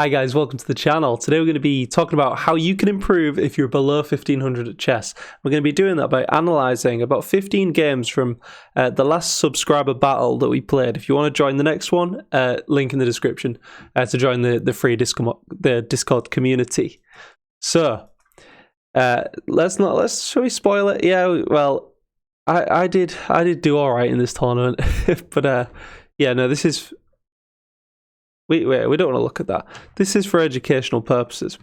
Hi guys, welcome to the channel. Today we're going to be talking about how you can improve if you're below 1500 at chess. We're going to be doing that by analysing about 15 games from the last subscriber battle that we played. If you want to join the next one, link in the description to join the free Discord community. So, shall we spoil it? Yeah, well, I did do alright in this tournament, but yeah, no, this is... We don't want to look at that. This is for educational purposes.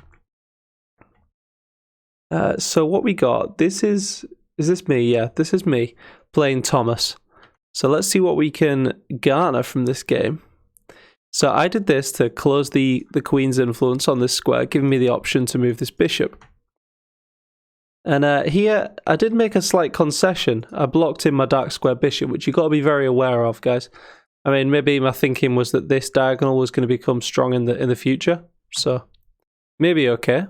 So what we got, is this me? Yeah, this is me playing Thomas. So let's see what we can garner from this game. So I did this to close the queen's influence on this square, giving me the option to move this bishop. And here, I did make a slight concession. I blocked in my dark square bishop, which you've got to be very aware of, guys. I mean, maybe my thinking was that this diagonal was going to become strong in the future, so maybe okay.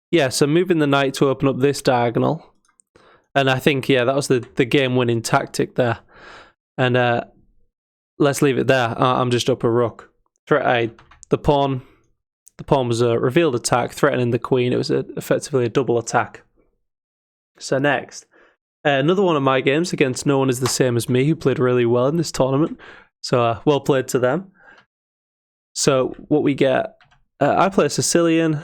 Yeah, so moving the knight to open up this diagonal, and I think, yeah, that was the game-winning tactic there. And let's leave it there. I'm just up a rook. The pawn was a revealed attack, threatening the queen. It was effectively a double attack. So next. Another one of my games against no one is the same as me, who played really well in this tournament. So well played to them. So what we get, I play a Sicilian.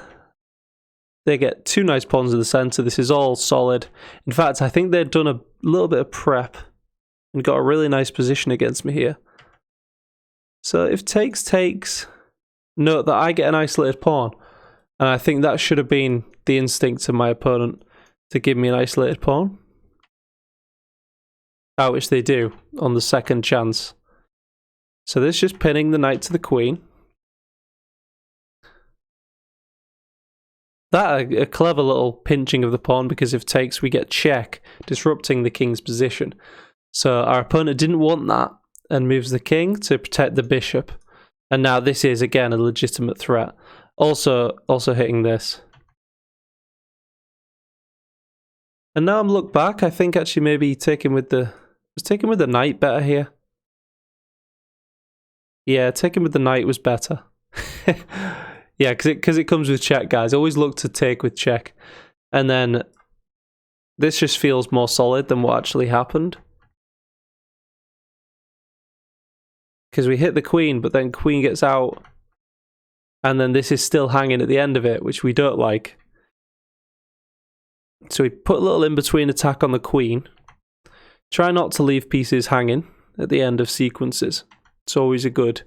They get two nice pawns in the center. This is all solid. In fact, I think they'd done a little bit of prep and got a really nice position against me here. So if takes, note that I get an isolated pawn. And I think that should have been the instinct of my opponent to give me an isolated pawn. Which they do on the second chance. So this is just pinning the knight to the queen. That a clever little pinching of the pawn, because if takes we get check, disrupting the king's position. So our opponent didn't want that and moves the king to protect the bishop. And now this is again a legitimate threat. Also hitting this. And now I'm look back, I think actually maybe taking with the knight better here. Yeah, taking with the knight was better. Yeah, because it comes with check, guys. Always look to take with check. And then this just feels more solid than what actually happened. Because we hit the queen, but then queen gets out. And then this is still hanging at the end of it, which we don't like. So we put a little in-between attack on the queen. Try not to leave pieces hanging at the end of sequences. It's always a good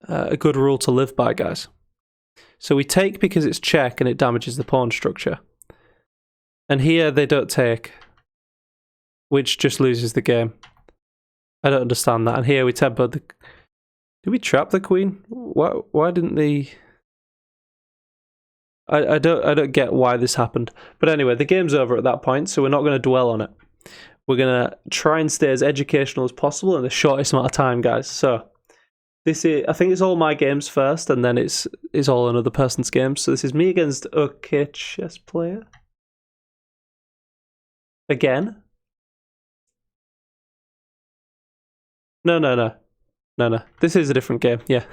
rule to live by, guys. So we take because it's check and it damages the pawn structure. And here they don't take, which just loses the game. I don't understand that. And here we tempered the... Did we trap the queen? Why didn't they... I don't get why this happened. But anyway, the game's over at that point, so we're not going to dwell on it. We're going to try and stay as educational as possible in the shortest amount of time, guys. So, this is, I think it's all my games first, and then it's all another person's games. So this is me against OK Chess Player. Again. No. This is a different game, yeah.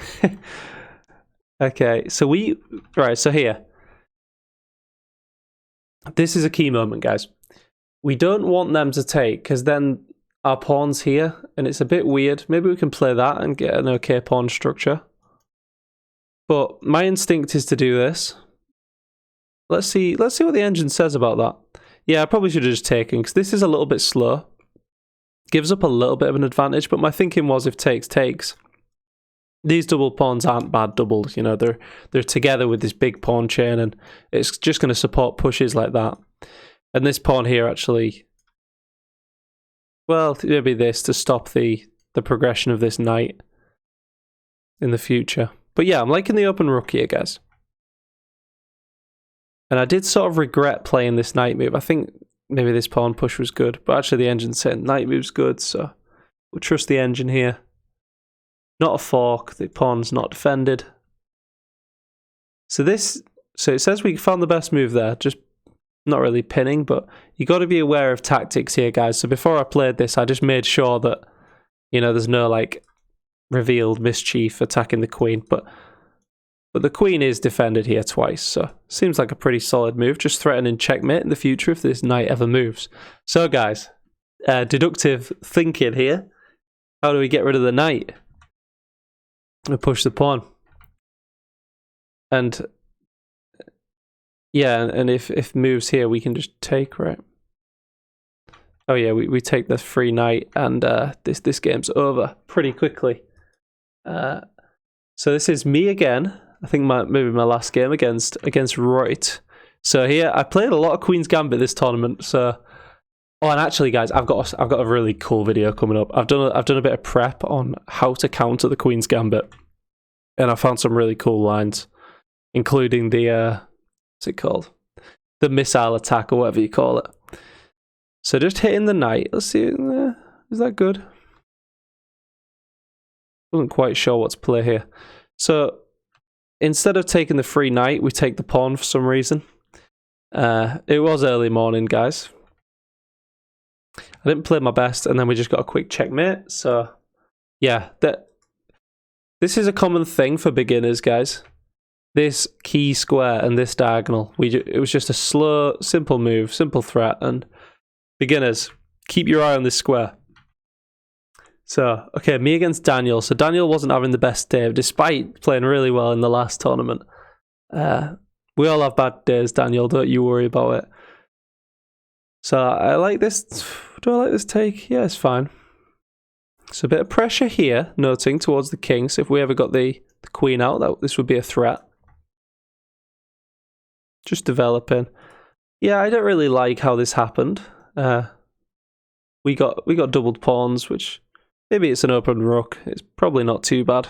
Okay, so so here. This is a key moment, guys. We don't want them to take, because then our pawn's here, and it's a bit weird. Maybe we can play that and get an okay pawn structure. But my instinct is to do this. Let's see what the engine says about that. Yeah, I probably should have just taken, because this is a little bit slow. Gives up a little bit of an advantage, but my thinking was if takes. These double pawns aren't bad doubles, you know, they're together with this big pawn chain, and it's just going to support pushes like that. And this pawn here actually, well, maybe this to stop the progression of this knight in the future. But yeah, I'm liking the open rook here, guys. And I did sort of regret playing this knight move. I think maybe this pawn push was good, but actually the engine said knight move's good, so we'll trust the engine here. Not a fork, the pawn's not defended. So it says we found the best move there, just not really pinning, but you got to be aware of tactics here, guys. So before I played this, I just made sure that, you know, there's no like revealed mischief attacking the queen, but the queen is defended here twice, so seems like a pretty solid move, just threatening checkmate in the future if this knight ever moves. So guys, deductive thinking here. How do we get rid of the knight? We push the pawn. And yeah, and if moves here, we can just take, right? Oh yeah, we take the free knight, and this game's over pretty quickly. So this is me again. I think maybe my last game against Reut. So here I played a lot of Queen's Gambit this tournament. So and actually, guys, I've got a really cool video coming up. I've done a bit of prep on how to counter the Queen's Gambit, and I found some really cool lines, including the what's it called, the missile attack or whatever you call it. So just hitting the knight. Let's see, is that good? Wasn't quite sure what to play here. So instead of taking the free knight, we take the pawn for some reason. It was early morning, guys. I didn't play my best, and then we just got a quick checkmate. So yeah, this is a common thing for beginners, guys. This key square and this diagonal. It was just a slow, simple move, simple threat, and beginners, keep your eye on this square. So, okay, me against Daniel. So Daniel wasn't having the best day, despite playing really well in the last tournament. We all have bad days, Daniel. Don't you worry about it. So I like this. Do I like this take? Yeah, it's fine. So a bit of pressure here, noting towards the king. So if we ever got the queen out, this would be a threat. Just developing. Yeah, I don't really like how this happened. We got doubled pawns, which maybe it's an open rook. It's probably not too bad.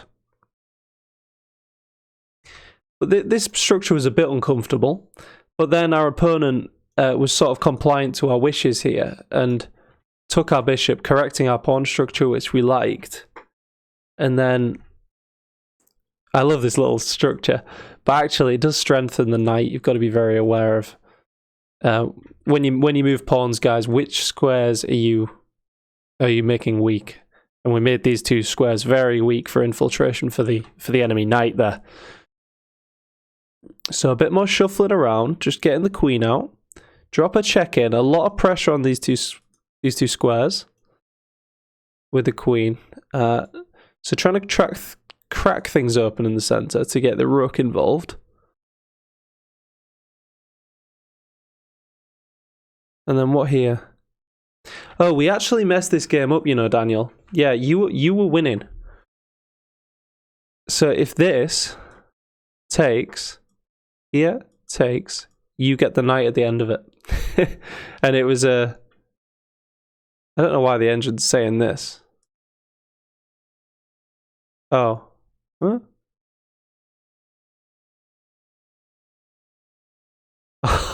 But this structure was a bit uncomfortable. But then our opponent was sort of compliant to our wishes here and took our bishop, correcting our pawn structure, which we liked. And then I love this little structure, but actually it does strengthen the knight. You've got to be very aware of when you move pawns, guys, which squares are you making weak? And we made these two squares very weak for infiltration for the enemy knight there. So a bit more shuffling around, just getting the queen out. Drop a check in. A lot of pressure on these two squares with the queen. So trying to crack things open in the center to get the rook involved. And then what here? Oh, we actually messed this game up, you know, Daniel. Yeah, you were winning. So if this takes, here takes, you get the knight at the end of it. And it was a... I don't know why the engine's saying this. Oh. Huh?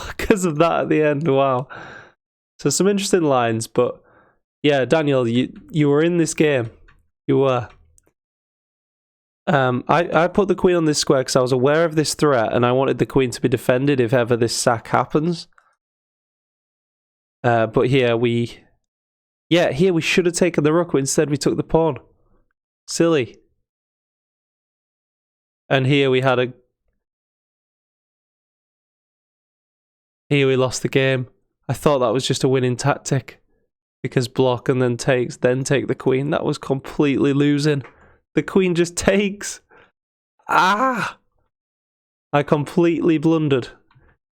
Because of that at the end, wow. So some interesting lines, but yeah, Daniel, you were in this game. You were. I put the queen on this square because I was aware of this threat and I wanted the queen to be defended if ever this sack happens. But here we should have taken the rook, but instead we took the pawn. Silly. And here we lost the game. I thought that was just a winning tactic. Because block and then takes, then take the queen. That was completely losing. The queen just takes. Ah! I completely blundered.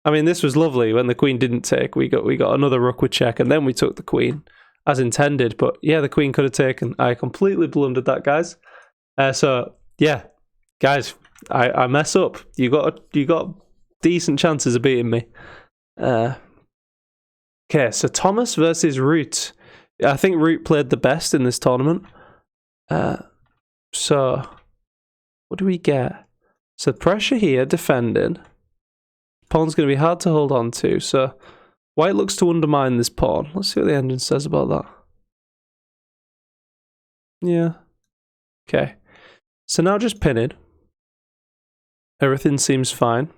I mean, this was lovely when the queen didn't take. We got another rook with check, and then we took the queen as intended. But yeah, the queen could have taken. I completely blundered that, guys. So yeah, guys, I mess up. You got decent chances of beating me. Okay, so Thomas versus Root. I think Root played the best in this tournament. So what do we get? So pressure here, defending. Pawn's going to be hard to hold on to. So white looks to undermine this pawn. Let's see what the engine says about that. Yeah. Okay. So now just pinning. Everything seems fine.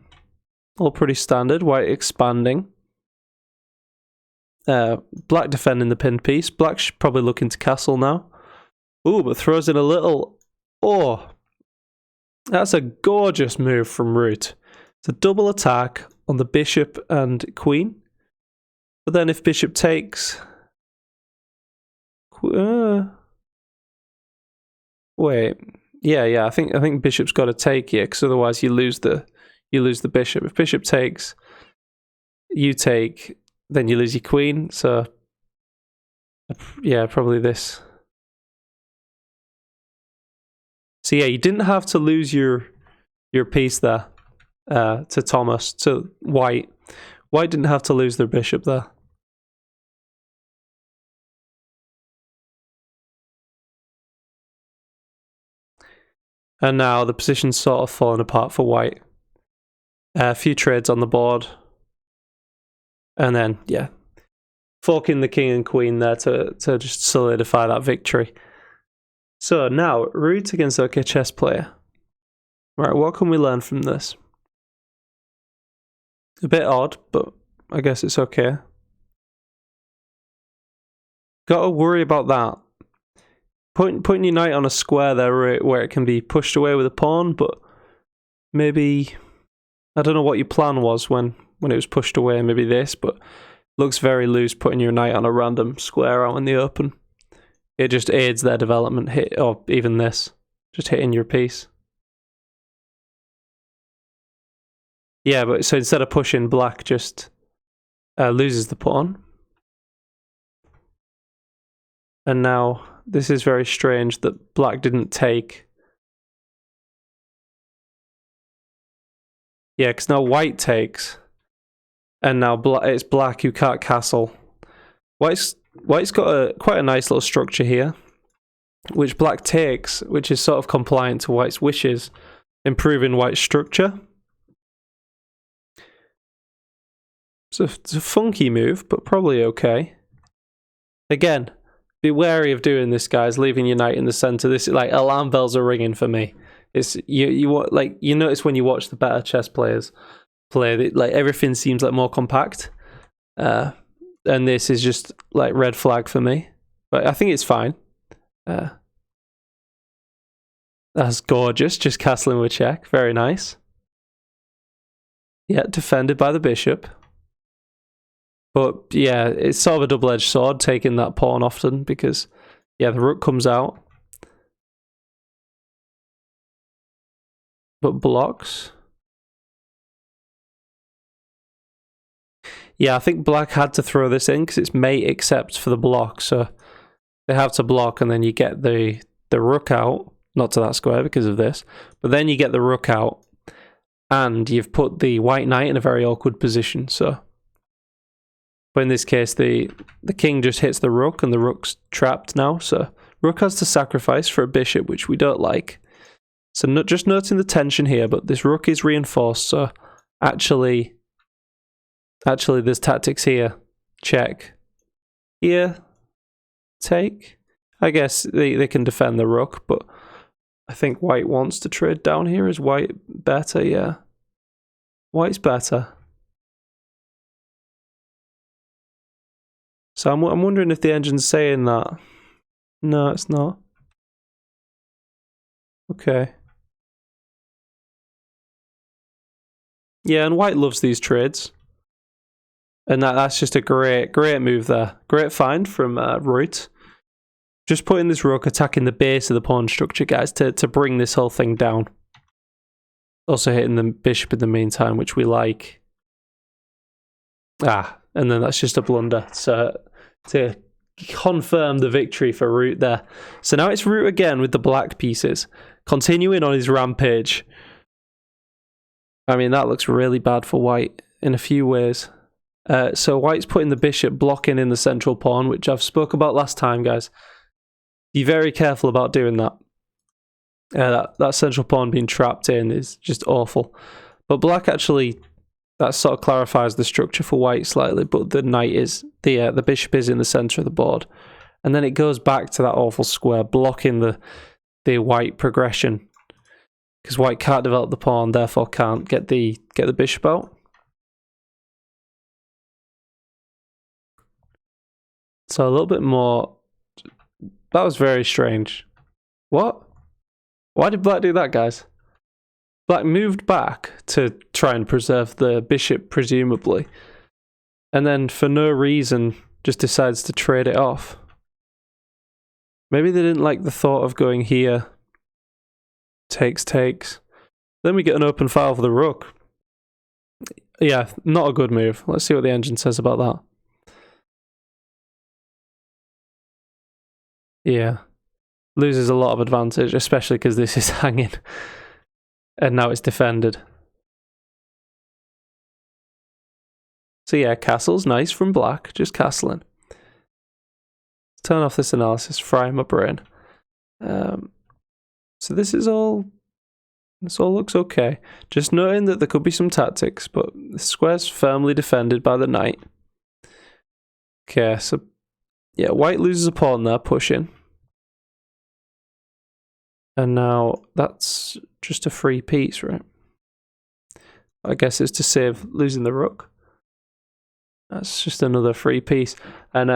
All pretty standard. White expanding. Black defending the pin piece. Black's probably looking to castle now. Ooh, but throws in a little Oh, that's a gorgeous move from Root. It's a double attack on the bishop and queen. But then if bishop takes... wait. Yeah, I think bishop's got to take here, because otherwise you lose the bishop. If bishop takes, you take, then you lose your queen. So yeah, probably this. So yeah, you didn't have to lose your piece there to Thomas, to White. White didn't have to lose their bishop there. And now the position's sort of falling apart for White. A few trades on the board. And then, yeah, forking the king and queen there to just solidify that victory. So now, Root against OK chess player. Right, what can we learn from this? A bit odd, but I guess it's okay. Gotta worry about that. Putting your knight on a square there where it can be pushed away with a pawn, but maybe... I don't know what your plan was when it was pushed away, maybe this, but looks very loose putting your knight on a random square out in the open. It just aids their development, or even this, just hitting your piece. Yeah, but so instead of pushing, black just loses the pawn. And now, this is very strange that black didn't take. Yeah, because now white takes. And now it's black who can't castle. White's got quite a nice little structure here, which black takes, which is sort of compliant to white's wishes, improving white's structure. So it's a funky move, but probably okay. Again, be wary of doing this, guys. Leaving your knight in the center. This, like, alarm bells are ringing for me. It's you notice when you watch the better chess players play that, like, everything seems like more compact. And this is just like red flag for me. But I think it's fine. That's gorgeous. Just castling with check. Very nice. Yeah, defended by the bishop. But yeah, it's sort of a double-edged sword, taking that pawn often, because yeah, the rook comes out. But blocks. Yeah, I think black had to throw this in because it's mate except for the block, so they have to block, and then you get the rook out, not to that square because of this, but then you get the rook out, and you've put the white knight in a very awkward position, so... But in this case, the king just hits the rook, and the rook's trapped now, so rook has to sacrifice for a bishop, which we don't like. So just noting the tension here, but this rook is reinforced, so actually there's tactics here. Check. Here. Take. I guess they can defend the rook, but I think white wants to trade down here. Is white better? Yeah. White's better. So I'm wondering if the engine's saying that. No, it's not. Okay. Yeah, and white loves these trades. And that's just a great move there. Great find from Root. Just putting this rook, attacking the base of the pawn structure, guys, to bring this whole thing down. Also hitting the bishop in the meantime, which we like. And then that's just a blunder. So to confirm the victory for Root there. So now it's Root again with the black pieces, continuing on his rampage. I mean, that looks really bad for white in a few ways. So white's putting the bishop blocking in the central pawn, which I've spoke about last time, guys. Be very careful about doing that. That central pawn being trapped in is just awful. But black actually... That sort of clarifies the structure for white slightly, but the knight is the bishop is in the center of the board, and then it goes back to that awful square, blocking the white progression, because white can't develop the pawn, therefore can't get the bishop out. So a little bit more. That was very strange. What Why did black do that, guys? Black moved back to try and preserve the bishop, presumably. And then, for no reason, just decides to trade it off. Maybe they didn't like the thought of going here. Takes. Then we get an open file for the rook. Yeah, not a good move. Let's see what the engine says about that. Yeah. Loses a lot of advantage, especially because this is hanging. And now it's defended. So yeah, castle's nice from black, just castling. Let's turn off this analysis, fry my brain. So this all looks okay. Just noting that there could be some tactics, but the square's firmly defended by the knight. Okay, so yeah, white loses a pawn there, pushing. And now that's just a free piece, right? I guess it's to save losing the rook. That's just another free piece. And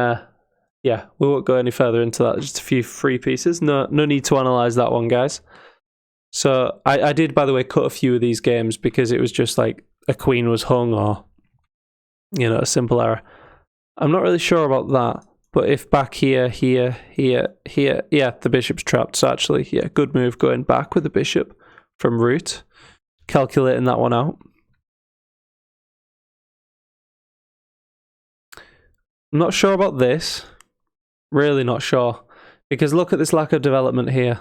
yeah, we won't go any further into that. Just a few free pieces. No need to analyze that one, guys. So I did, by the way, cut a few of these games because it was just like a queen was hung or, you know, a simple error. I'm not really sure about that. But if back here, yeah, the bishop's trapped. So actually, yeah, good move going back with the bishop from root. Calculating that one out. I'm not sure about this. Really not sure. Because look at this lack of development here.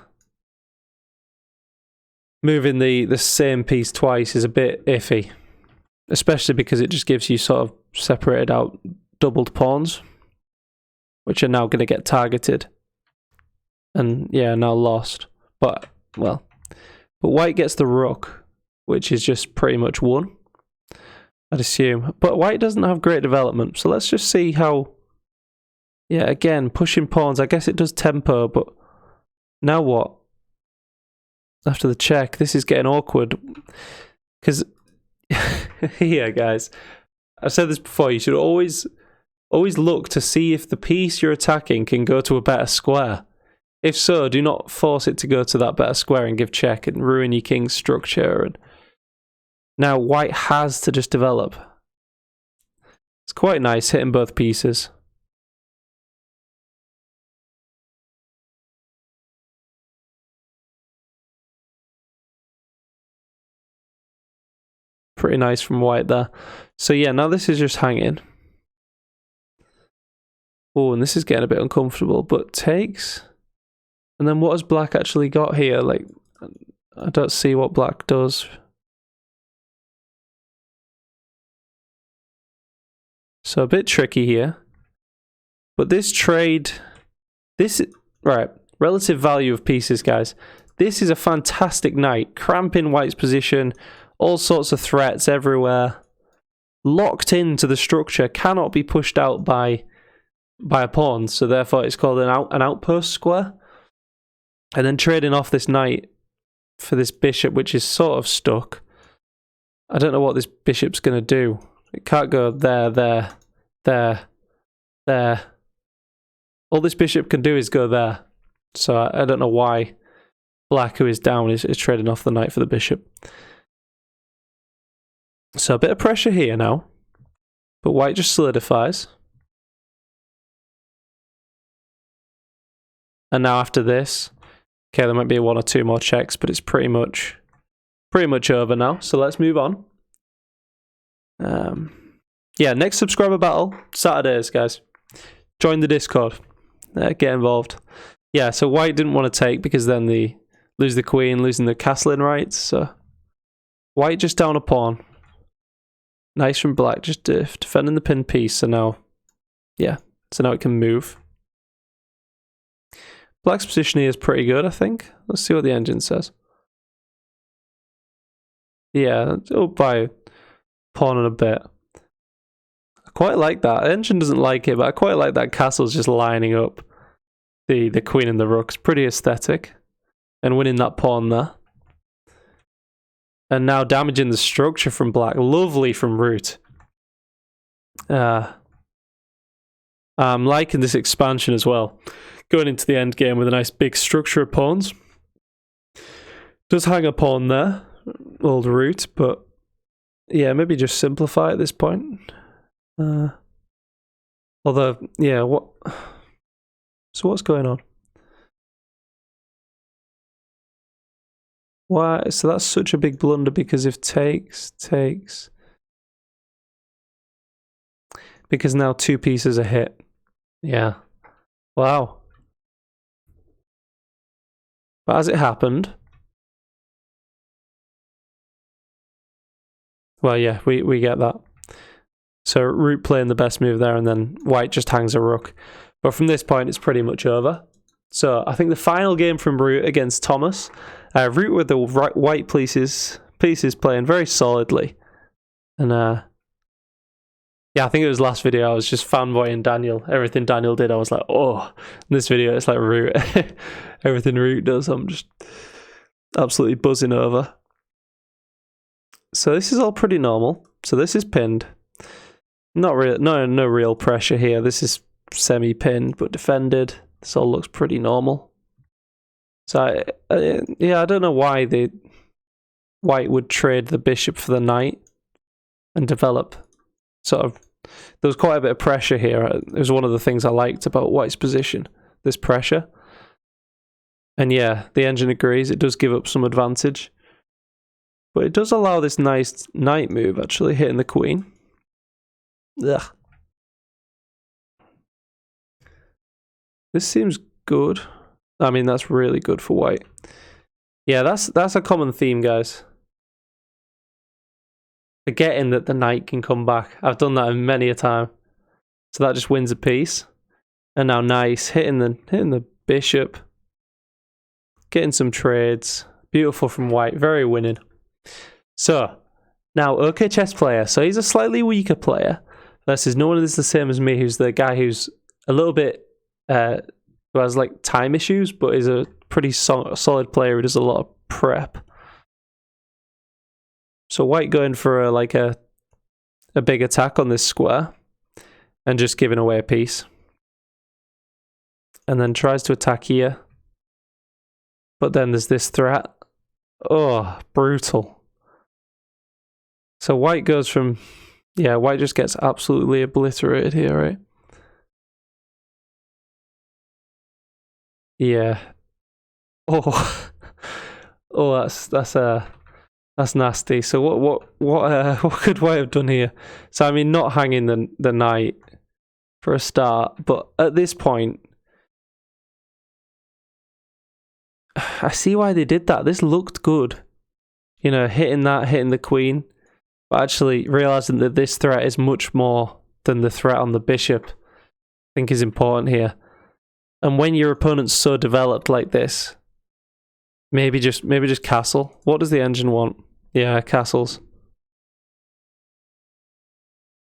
Moving the same piece twice is a bit iffy. Especially because it just gives you sort of separated out doubled pawns, which are now going to get targeted. And yeah, now lost. But, well. But white gets the rook, which is just pretty much won, I'd assume. But white doesn't have great development, so let's just see how... Yeah, again, pushing pawns. I guess it does tempo, but now what? After the check, this is getting awkward. Because, here, guys, I've said this before, you should always look to see if the piece you're attacking can go to a better square. If so, do not force it to go to that better square and give check and ruin your king's structure. And now white has to just develop. It's quite nice hitting both pieces. Pretty nice from white there. So yeah, now this is just hanging. Oh, and this is getting a bit uncomfortable, but takes. And then what has black actually got here? Like, I don't see what black does. So a bit tricky here. But this trade, right, relative value of pieces, guys. This is a fantastic knight, cramping white's position, all sorts of threats everywhere. Locked into the structure, cannot be pushed out by a pawn, so therefore it's called an outpost square. And then trading off this knight for this bishop, which is sort of stuck. I don't know what this bishop's going to do. It can't go there. All this bishop can do is go there. So I don't know why black, who is down, is trading off the knight for the bishop. So a bit of pressure here now. But white just solidifies. And now after this... Okay, there might be one or two more checks, but it's pretty much over now. So let's move on. Yeah, next subscriber battle, Saturdays, guys. Join the Discord. Get involved. Yeah, so white didn't want to take because then they lose the queen, losing the castling rights. So white just down a pawn. Nice from black, just defending the pin piece. So now, yeah, so now it can move. Black's position here is pretty good, I think. Let's see what the engine says. Yeah, it'll buy a pawn in a bit. I quite like that. The engine doesn't like it, but I quite like that castle's just lining up the queen and the rooks. Pretty aesthetic. And winning that pawn there. And now damaging the structure from black. Lovely from root. I'm liking this expansion as well. Going into the end game with a nice big structure of pawns. Does hang a pawn there, old root, but yeah, maybe just simplify at this point. Although, yeah, what? So what's going on? Why? So that's such a big blunder because if takes, because now 2 pieces are hit. Yeah. Wow. But as it happened, well, yeah, we get that. So root playing the best move there, and then white just hangs a rook. But from this point, it's pretty much over. So I think the final game from Root against Thomas. Root with the white pieces playing very solidly. And yeah, I think it was last video I was just fanboying Daniel. Everything Daniel did, I was like, oh. In this video, it's like Root. Everything Root does, I'm just absolutely buzzing over. So this is all pretty normal. So this is pinned. Not real, no real pressure here. This is semi-pinned but defended. This all looks pretty normal. So yeah, I don't know why white would trade the bishop for the knight and develop sort of. There was quite a bit of pressure here. It was one of the things I liked about white's position. This pressure. And yeah, the engine agrees. It does give up some advantage. But it does allow this nice knight move, actually, hitting the queen. Ugh. This seems good. I mean, that's really good for white. Yeah, that's a common theme, guys. Forgetting that the knight can come back. I've done that many a time. So that just wins a piece. And now nice, hitting the bishop. Getting some trades. Beautiful from white, very winning. So, now OK Chess Player. So he's a slightly weaker player. Versus no one is the same as me, who's the guy who's a little bit, who has like time issues, but is a pretty solid player who does a lot of prep. So white going for a big attack on this square and just giving away a piece. And then tries to attack here. But then there's this threat. Oh, brutal. So white goes from, yeah, white just gets absolutely obliterated here, right? Yeah. Oh, oh, that's nasty. So what could white have done here? So I mean, not hanging the knight for a start, but at this point, I see why they did that. This looked good, you know, hitting the queen, but actually realizing that this threat is much more than the threat on the bishop, I think is important here. And when your opponent's so developed like this, maybe just castle. What does the engine want? Yeah, castles.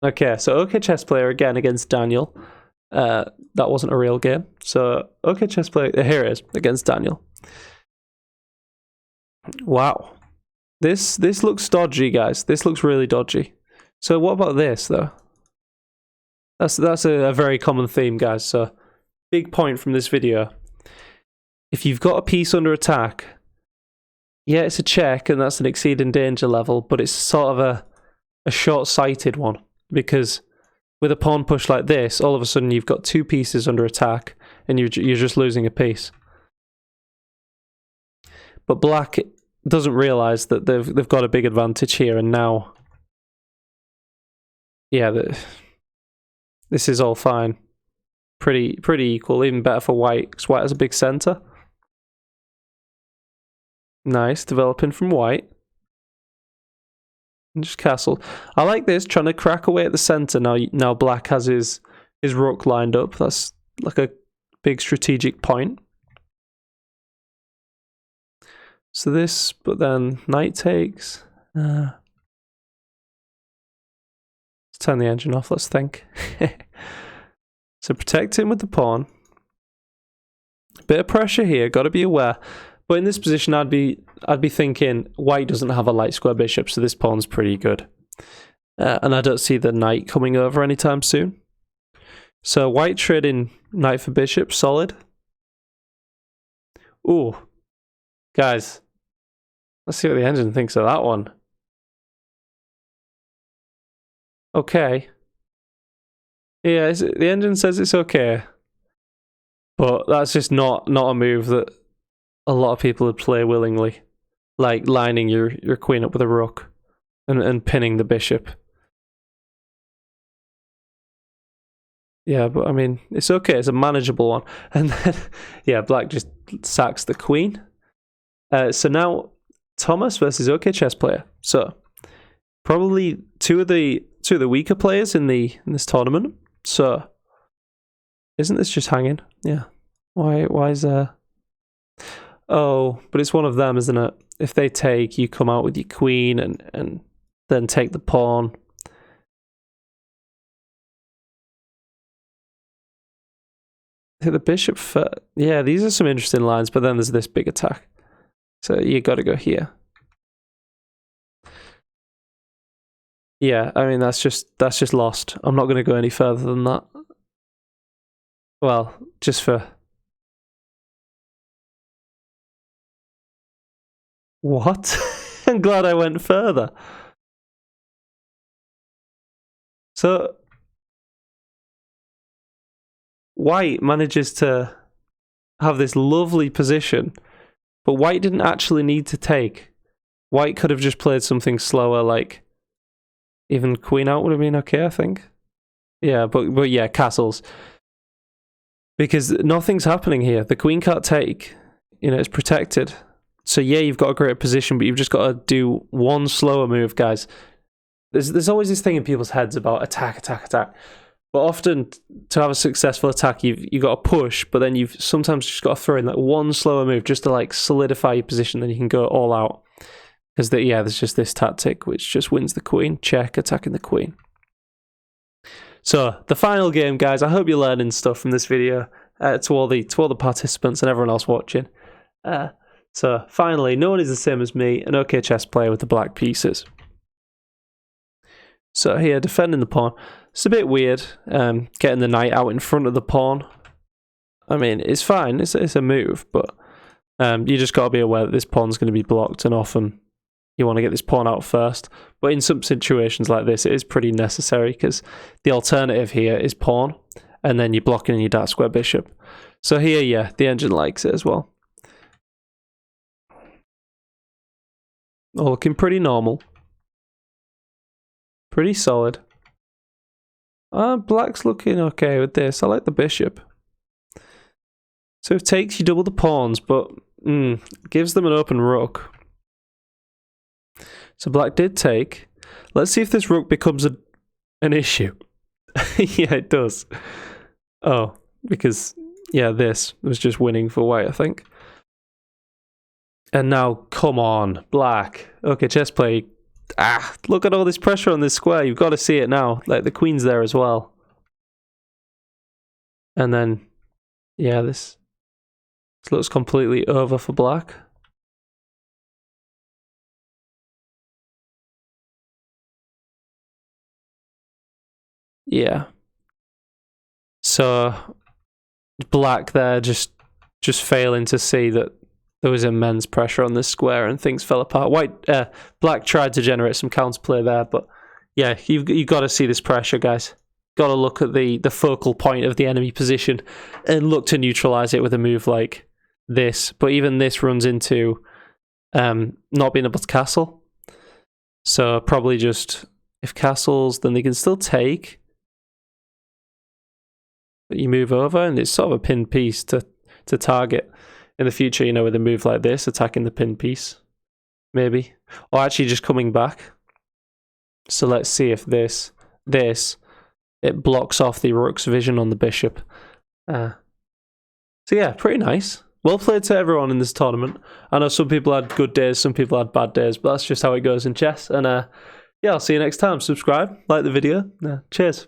Okay, so OK Chess Player again against Daniel. That wasn't a real game. So OK Chess Player, here it is against Daniel. Wow. This looks dodgy, guys. This looks really dodgy. So what about this though? That's a very common theme, guys. So big point from this video. If you've got a piece under attack, yeah, it's a check and that's an exceeding danger level, but it's sort of a short-sighted one, because with a pawn push like this, all of a sudden you've got 2 pieces under attack and you're just losing a piece. But black doesn't realize that they've got a big advantage here, and now, yeah, this is all fine. Pretty equal, even better for white, because white has a big center. Nice, developing from white. And just castle. I like this, trying to crack away at the center. Now black has his rook lined up. That's like a big strategic point. So this, but then knight takes. Let's turn the engine off, let's think. So protect him with the pawn. Bit of pressure here, got to be aware. But in this position, I'd be thinking white doesn't have a light square bishop, so this pawn's pretty good. And I don't see the knight coming over anytime soon. So white trading knight for bishop, solid. Ooh, guys, Let's see what the engine thinks of that one. Okay. Yeah, the engine says it's okay. But that's just not a move that a lot of people would play willingly. Like lining your queen up with a rook and pinning the bishop. Yeah, but I mean, it's okay. It's a manageable one. And then, yeah, black just sacks the queen. So now, Thomas versus OK Chess Player. So, probably two of the weaker players in this tournament. So, isn't this just hanging? Yeah. Why is there? Oh, but it's one of them, isn't it? If they take, you come out with your queen and then take the pawn. The bishop first. Yeah, these are some interesting lines, but then there's this big attack. So you got to go here. Yeah, I mean that's just lost. I'm not going to go any further than that. Well, just for what? I'm glad I went further. So white manages to have this lovely position, but white didn't actually need to take. White could have just played something slower, like even queen out would have been okay, I think. Yeah, but yeah, castles. Because nothing's happening here. The queen can't take. You know, it's protected. So yeah, you've got a great position, but you've just got to do one slower move, guys. There's always this thing in people's heads about attack. But often, to have a successful attack, you've got to push, but then you've sometimes just got to throw in like one slower move just to like solidify your position, then you can go all out. Because there's just this tactic which just wins the queen. Check, attacking the queen. So, the final game, guys. I hope you're learning stuff from this video to all the participants and everyone else watching. So, finally, no one is the same as me, an OK chess player with the black pieces. So here, defending the pawn. It's a bit weird, getting the knight out in front of the pawn. I mean, it's fine, it's a move, but you just got to be aware that this pawn's going to be blocked, and often you want to get this pawn out first. But in some situations like this, it is pretty necessary, because the alternative here is pawn, and then you're blocking your dark square bishop. So here, yeah, the engine likes it as well. All looking pretty normal. Pretty solid. Black's looking okay with this. I like the bishop. So if takes, you double the pawns, but gives them an open rook. So black did take. Let's see if this rook becomes an issue. Yeah, it does. Oh, because, yeah, this was just winning for white, I think. And now, come on, black. Okay, chess play. Look at all this pressure on this square. You've got to see it now. Like, the queen's there as well. And then, yeah, this looks completely over for black. Yeah. So, black there just failing to see that there was immense pressure on this square and things fell apart. Black tried to generate some counterplay there, but yeah, you've got to see this pressure, guys. Got to look at the focal point of the enemy position and look to neutralize it with a move like this. But even this runs into not being able to castle. So probably just, if castles, then they can still take. But you move over, and it's sort of a pinned piece to target. In the future, you know, with a move like this, attacking the pin piece, maybe. Or actually just coming back. So let's see if this, it blocks off the rook's vision on the bishop. So yeah, pretty nice. Well played to everyone in this tournament. I know some people had good days, some people had bad days, but that's just how it goes in chess. And yeah, I'll see you next time. Subscribe, like the video. Cheers.